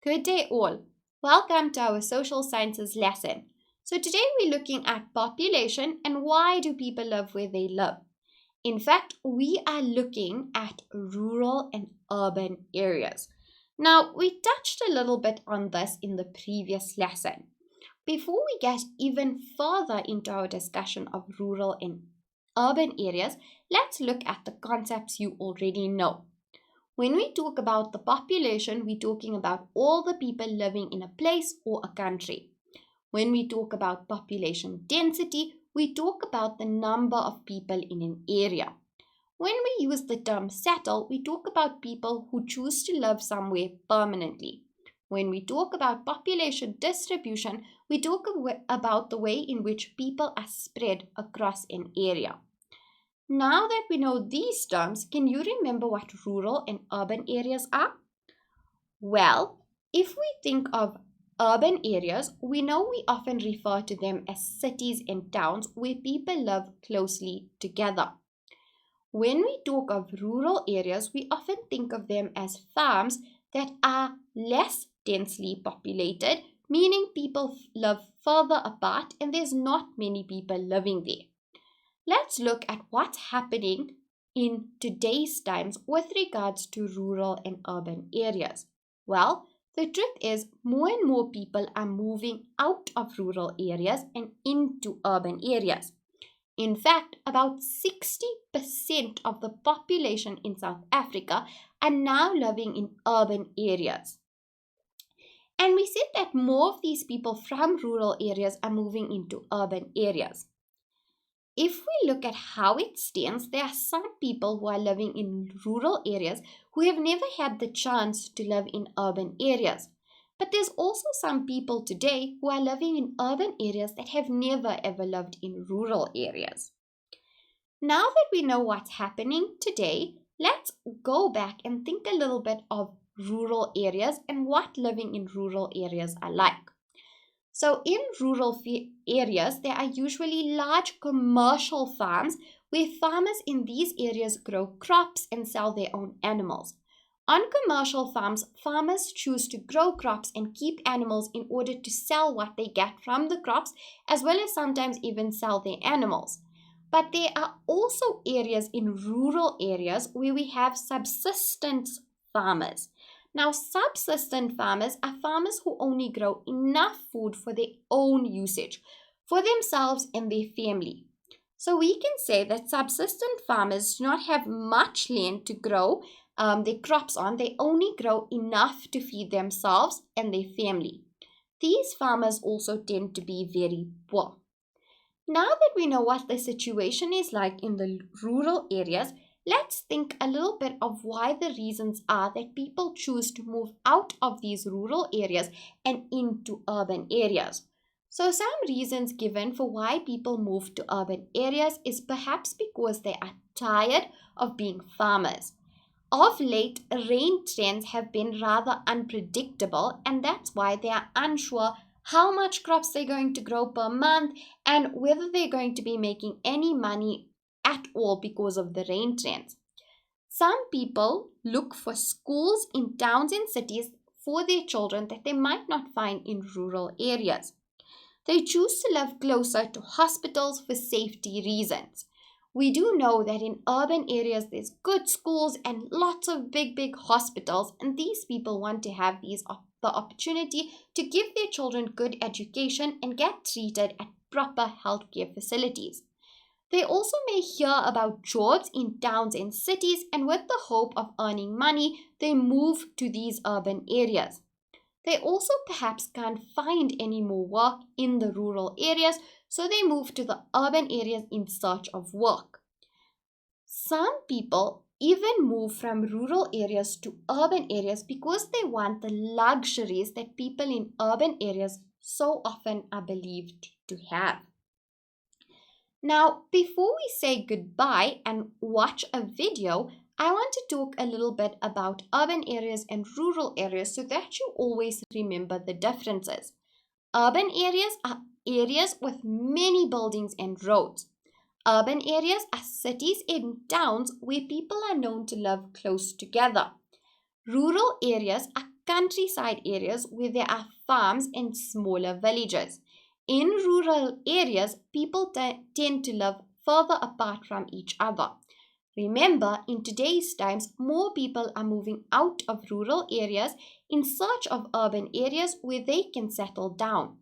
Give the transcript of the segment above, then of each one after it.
Good day all. Welcome to our social sciences lesson. So today we're looking at population and why do people live where they live. In fact, we are looking at rural and urban areas. Now, we touched a little bit on this in the previous lesson. Before we get even further into our discussion of rural and urban areas, let's look at the concepts you already know. When we talk about the population, we're talking about all the people living in a place or a country. When we talk about population density, we talk about the number of people in an area. When we use the term settle, we talk about people who choose to live somewhere permanently. When we talk about population distribution, we talk about the way in which people are spread across an area. Now that we know these terms, can you remember what rural and urban areas are? Well, if we think of urban areas, we know we often refer to them as cities and towns where people live closely together. When we talk of rural areas, we often think of them as farms that are less densely populated, meaning people live further apart and there's not many people living there. Let's look at what's happening in today's times with regards to rural and urban areas. Well, the truth is more and more people are moving out of rural areas and into urban areas. In fact, about 60% of the population in South Africa are now living in urban areas. And we said that more of these people from rural areas are moving into urban areas. If we look at how it stands, there are some people who are living in rural areas who have never had the chance to live in urban areas. But there's also some people today who are living in urban areas that have never ever lived in rural areas. Now that we know what's happening today, let's go back and think a little bit of rural areas and what living in rural areas are like. So in rural areas, there are usually large commercial farms where farmers in these areas grow crops and sell their own animals. On commercial farms, farmers choose to grow crops and keep animals in order to sell what they get from the crops, as well as sometimes even sell their animals. But there are also areas in rural areas where we have subsistence farmers. Now, subsistent farmers are farmers who only grow enough food for their own usage, for themselves and their family. So we can say that subsistent farmers do not have much land to grow their crops on. They only grow enough to feed themselves and their family. These farmers also tend to be very poor. Now that we know what the situation is like in the rural areas, let's think a little bit of why the reasons are that people choose to move out of these rural areas and into urban areas. So some reasons given for why people move to urban areas is perhaps because they are tired of being farmers. Of late, rain trends have been rather unpredictable, and that's why they are unsure how much crops they're going to grow per month and whether they're going to be making any money at all because of the rain trends. Some people look for schools in towns and cities for their children that they might not find in rural areas. They choose to live closer to hospitals for safety reasons. We do know that in urban areas there's good schools and lots of big hospitals, and these people want to have the opportunity to give their children good education and get treated at proper healthcare facilities. They also may hear about jobs in towns and cities, and with the hope of earning money, they move to these urban areas. They also perhaps can't find any more work in the rural areas, so they move to the urban areas in search of work. Some people even move from rural areas to urban areas because they want the luxuries that people in urban areas so often are believed to have. Now, before we say goodbye and watch a video, I want to talk a little bit about urban areas and rural areas so that you always remember the differences. Urban areas are areas with many buildings and roads. Urban areas are cities and towns where people are known to live close together. Rural areas are countryside areas where there are farms and smaller villages. In rural areas, people tend to live further apart from each other. Remember, in today's times, more people are moving out of rural areas in search of urban areas where they can settle down.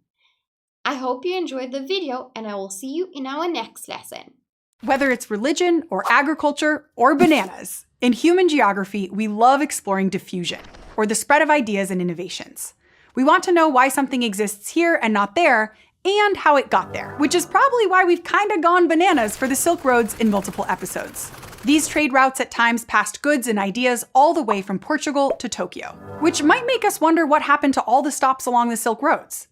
I hope you enjoyed the video, and I will see you in our next lesson. Whether it's religion or agriculture or bananas, in human geography, we love exploring diffusion, or the spread of ideas and innovations. We want to know why something exists here and not there, and how it got there, which is probably why we've kinda gone bananas for the Silk Roads in multiple episodes. These trade routes at times passed goods and ideas all the way from Portugal to Tokyo, which might make us wonder what happened to all the stops along the Silk Roads.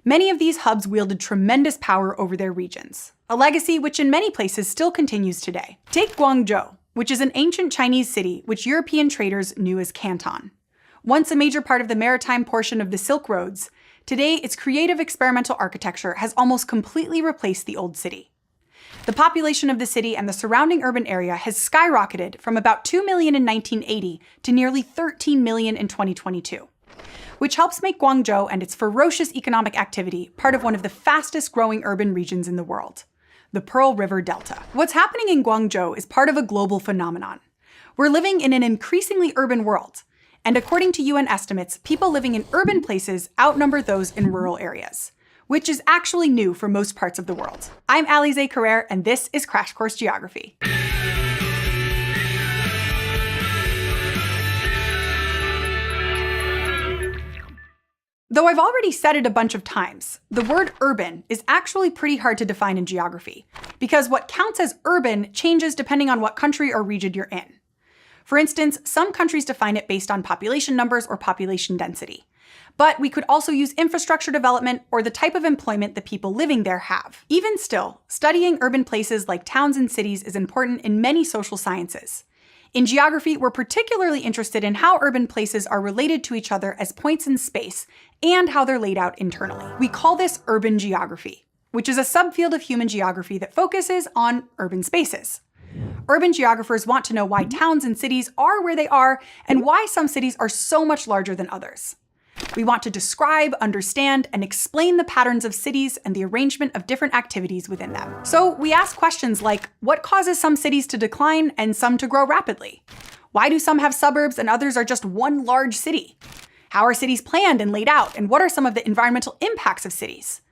Many of these hubs wielded tremendous power over their regions, a legacy which in many places still continues today. Take Guangzhou, which is an ancient Chinese city which European traders knew as Canton. Once a major part of the maritime portion of the Silk Roads, today its creative experimental architecture has almost completely replaced the old city. The population of the city and the surrounding urban area has skyrocketed from about 2 million in 1980 to nearly 13 million in 2022, which helps make Guangzhou and its ferocious economic activity part of one of the fastest growing urban regions in the world, the Pearl River Delta. What's happening in Guangzhou is part of a global phenomenon. We're living in an increasingly urban world, and according to UN estimates, people living in urban places outnumber those in rural areas, which is actually new for most parts of the world. I'm Alize Carrere, and this is Crash Course Geography. Though I've already said it a bunch of times, the word urban is actually pretty hard to define in geography, because what counts as urban changes depending on what country or region you're in. For instance, some countries define it based on population numbers or population density. But we could also use infrastructure development or the type of employment the people living there have. Even still, studying urban places like towns and cities is important in many social sciences. In geography, we're particularly interested in how urban places are related to each other as points in space and how they're laid out internally. We call this urban geography, which is a subfield of human geography that focuses on urban spaces. Urban geographers want to know why towns and cities are where they are and why some cities are so much larger than others. We want to describe, understand, and explain the patterns of cities and the arrangement of different activities within them. So we ask questions like, what causes some cities to decline and some to grow rapidly? Why do some have suburbs and others are just one large city? How are cities planned and laid out, and what are some of the environmental impacts of cities?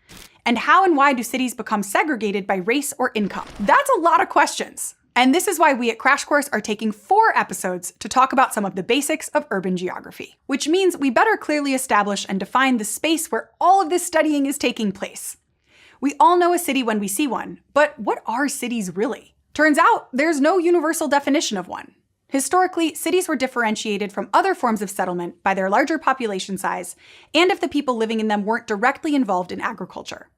And how and why do cities become segregated by race or income? That's a lot of questions. And this is why we at Crash Course are taking 4 episodes to talk about some of the basics of urban geography, which means we better clearly establish and define the space where all of this studying is taking place. We all know a city when we see one, but what are cities really? Turns out there's no universal definition of one. Historically, cities were differentiated from other forms of settlement by their larger population size and if the people living in them weren't directly involved in agriculture.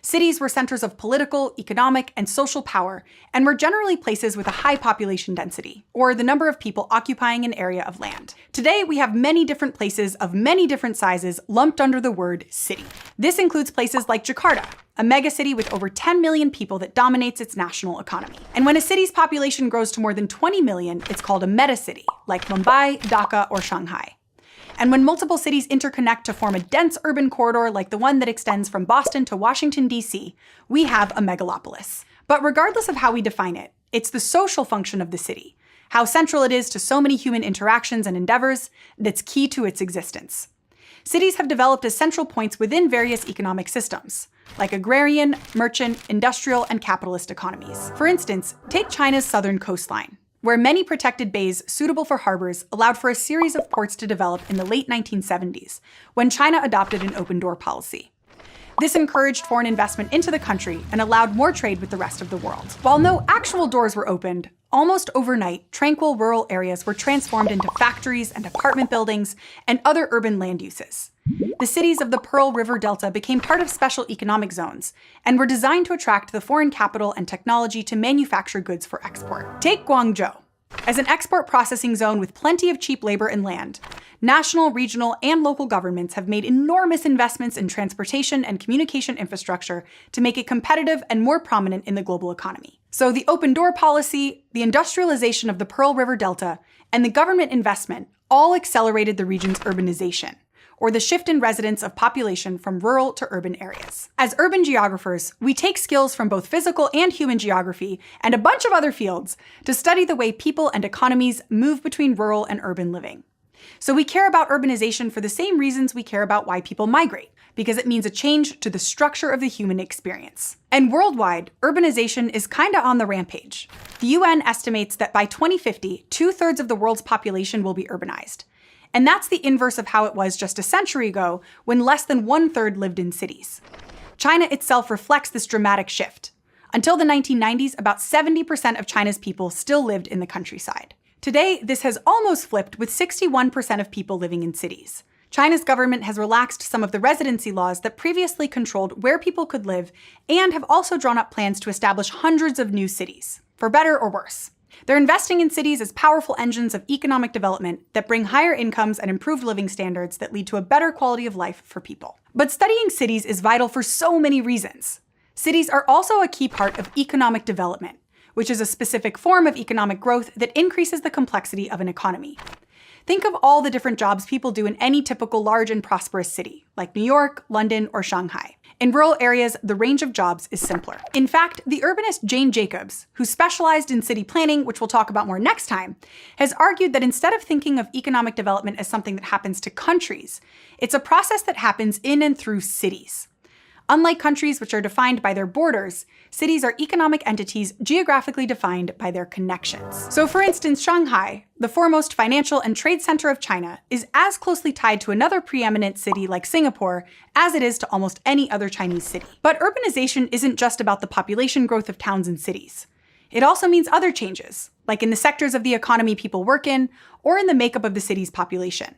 Cities were centers of political, economic, and social power, and were generally places with a high population density, or the number of people occupying an area of land. Today, we have many different places of many different sizes lumped under the word city. This includes places like Jakarta, a megacity with over 10 million people that dominates its national economy. And when a city's population grows to more than 20 million, it's called a metacity, like Mumbai, Dhaka, or Shanghai. And when multiple cities interconnect to form a dense urban corridor like the one that extends from Boston to Washington, D.C., we have a megalopolis. But regardless of how we define it, it's the social function of the city, how central it is to so many human interactions and endeavors, that's key to its existence. Cities have developed as central points within various economic systems, like agrarian, merchant, industrial, and capitalist economies. For instance, take China's southern coastline, where many protected bays suitable for harbors allowed for a series of ports to develop in the late 1970s, when China adopted an open-door policy. This encouraged foreign investment into the country and allowed more trade with the rest of the world. While no actual doors were opened, almost overnight, tranquil rural areas were transformed into factories and apartment buildings and other urban land uses. The cities of the Pearl River Delta became part of special economic zones and were designed to attract the foreign capital and technology to manufacture goods for export. Take Guangzhou. As an export processing zone with plenty of cheap labor and land, national, regional, and local governments have made enormous investments in transportation and communication infrastructure to make it competitive and more prominent in the global economy. So the open door policy, the industrialization of the Pearl River Delta, and the government investment all accelerated the region's urbanization, or the shift in residence of population from rural to urban areas. As urban geographers, we take skills from both physical and human geography and a bunch of other fields to study the way people and economies move between rural and urban living. So we care about urbanization for the same reasons we care about why people migrate, because it means a change to the structure of the human experience. And worldwide, urbanization is kinda on the rampage. The UN estimates that by 2050, 2/3 of the world's population will be urbanized. And that's the inverse of how it was just a century ago, when less than 1/3 lived in cities. China itself reflects this dramatic shift. Until the 1990s, about 70% of China's people still lived in the countryside. Today, this has almost flipped, with 61% of people living in cities. China's government has relaxed some of the residency laws that previously controlled where people could live, and have also drawn up plans to establish hundreds of new cities, for better or worse. They're investing in cities as powerful engines of economic development that bring higher incomes and improved living standards that lead to a better quality of life for people. But studying cities is vital for so many reasons. Cities are also a key part of economic development, which is a specific form of economic growth that increases the complexity of an economy. Think of all the different jobs people do in any typical large and prosperous city, like New York, London, or Shanghai. In rural areas, the range of jobs is simpler. In fact, the urbanist Jane Jacobs, who specialized in city planning, which we'll talk about more next time, has argued that instead of thinking of economic development as something that happens to countries, it's a process that happens in and through cities. Unlike countries, which are defined by their borders, cities are economic entities geographically defined by their connections. So for instance, Shanghai, the foremost financial and trade center of China, is as closely tied to another preeminent city like Singapore as it is to almost any other Chinese city. But urbanization isn't just about the population growth of towns and cities. It also means other changes, like in the sectors of the economy people work in, or in the makeup of the city's population.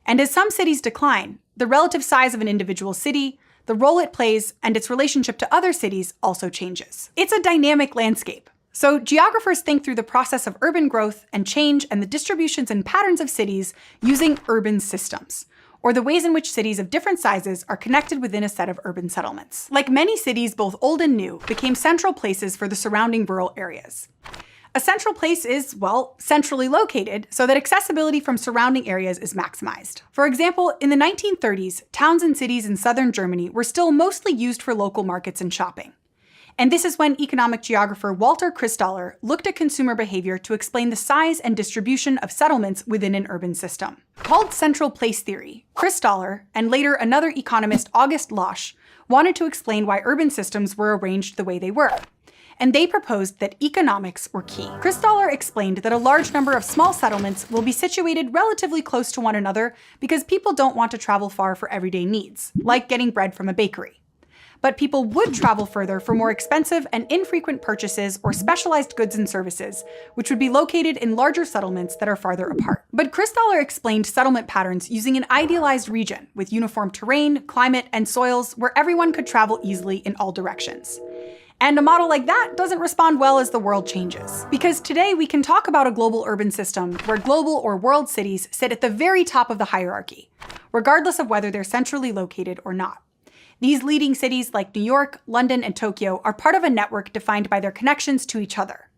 And as some cities decline, the relative size of an individual city, the role it plays, and its relationship to other cities also changes. It's a dynamic landscape. So geographers think through the process of urban growth and change and the distributions and patterns of cities using urban systems, or the ways in which cities of different sizes are connected within a set of urban settlements. Like many cities, both old and new, became central places for the surrounding rural areas. A central place is, well, centrally located so that accessibility from surrounding areas is maximized. For example, in the 1930s, towns and cities in southern Germany were still mostly used for local markets and shopping. And this is when economic geographer Walter Christaller looked at consumer behavior to explain the size and distribution of settlements within an urban system. Called central place theory, Christaller, and later another economist August Losch, wanted to explain why urban systems were arranged the way they were. And they proposed that economics were key. Christaller explained that a large number of small settlements will be situated relatively close to one another because people don't want to travel far for everyday needs, like getting bread from a bakery. But people would travel further for more expensive and infrequent purchases or specialized goods and services, which would be located in larger settlements that are farther apart. But Christaller explained settlement patterns using an idealized region with uniform terrain, climate, and soils where everyone could travel easily in all directions. And a model like that doesn't respond well as the world changes. Because today we can talk about a global urban system where global or world cities sit at the very top of the hierarchy, regardless of whether they're centrally located or not. These leading cities like New York, London, and Tokyo are part of a network defined by their connections to each other.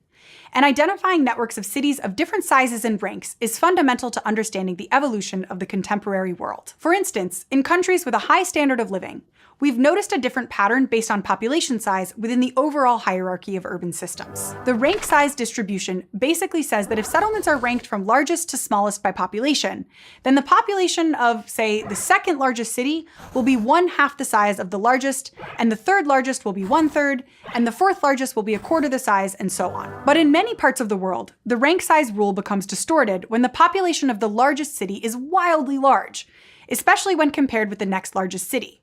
And identifying networks of cities of different sizes and ranks is fundamental to understanding the evolution of the contemporary world. For instance, in countries with a high standard of living, we've noticed a different pattern based on population size within the overall hierarchy of urban systems. The rank size distribution basically says that if settlements are ranked from largest to smallest by population, then the population of, say, the second largest city will be 1/2 the size of the largest, and the third largest will be 1/3, and the fourth largest will be 1/4 the size, and so on. But in many parts of the world, the rank size rule becomes distorted when the population of the largest city is wildly large, especially when compared with the next largest city.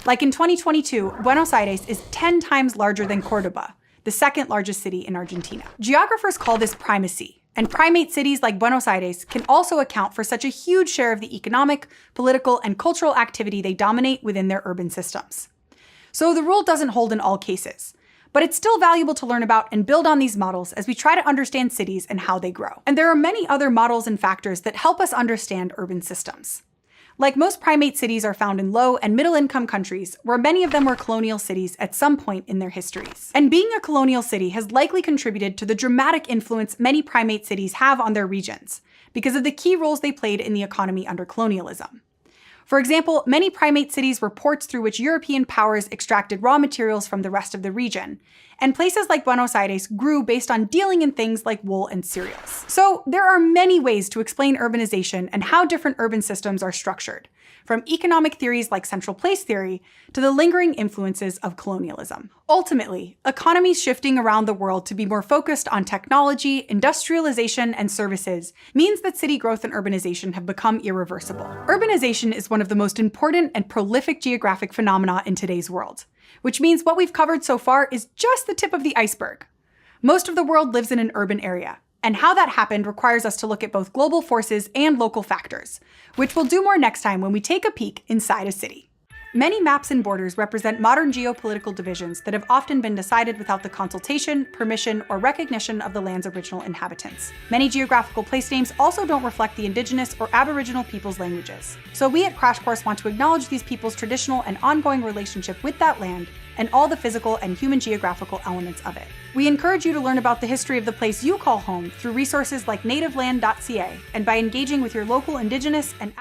Like in 2022, Buenos Aires is 10 times larger than Cordoba, the second largest city in Argentina. Geographers call this primacy, and primate cities like Buenos Aires can also account for such a huge share of the economic, political, and cultural activity they dominate within their urban systems. So the rule doesn't hold in all cases, but it's still valuable to learn about and build on these models as we try to understand cities and how they grow. And there are many other models and factors that help us understand urban systems. Like most primate cities are found in low and middle income countries, where many of them were colonial cities at some point in their histories. And being a colonial city has likely contributed to the dramatic influence many primate cities have on their regions, because of the key roles they played in the economy under colonialism. For example, many primate cities were ports through which European powers extracted raw materials from the rest of the region, and places like Buenos Aires grew based on dealing in things like wool and cereals. So there are many ways to explain urbanization and how different urban systems are structured, from economic theories like central place theory to the lingering influences of colonialism. Ultimately, economies shifting around the world to be more focused on technology, industrialization, and services means that city growth and urbanization have become irreversible. Urbanization is one of the most important and prolific geographic phenomena in today's world, which means what we've covered so far is just the tip of the iceberg. Most of the world lives in an urban area, and how that happened requires us to look at both global forces and local factors, which we'll do more next time when we take a peek inside a city. Many maps and borders represent modern geopolitical divisions that have often been decided without the consultation, permission, or recognition of the land's original inhabitants. Many geographical place names also don't reflect the indigenous or aboriginal people's languages. So we at Crash Course want to acknowledge these people's traditional and ongoing relationship with that land and all the physical and human geographical elements of it. We encourage you to learn about the history of the place you call home through resources like nativeland.ca and by engaging with your local indigenous and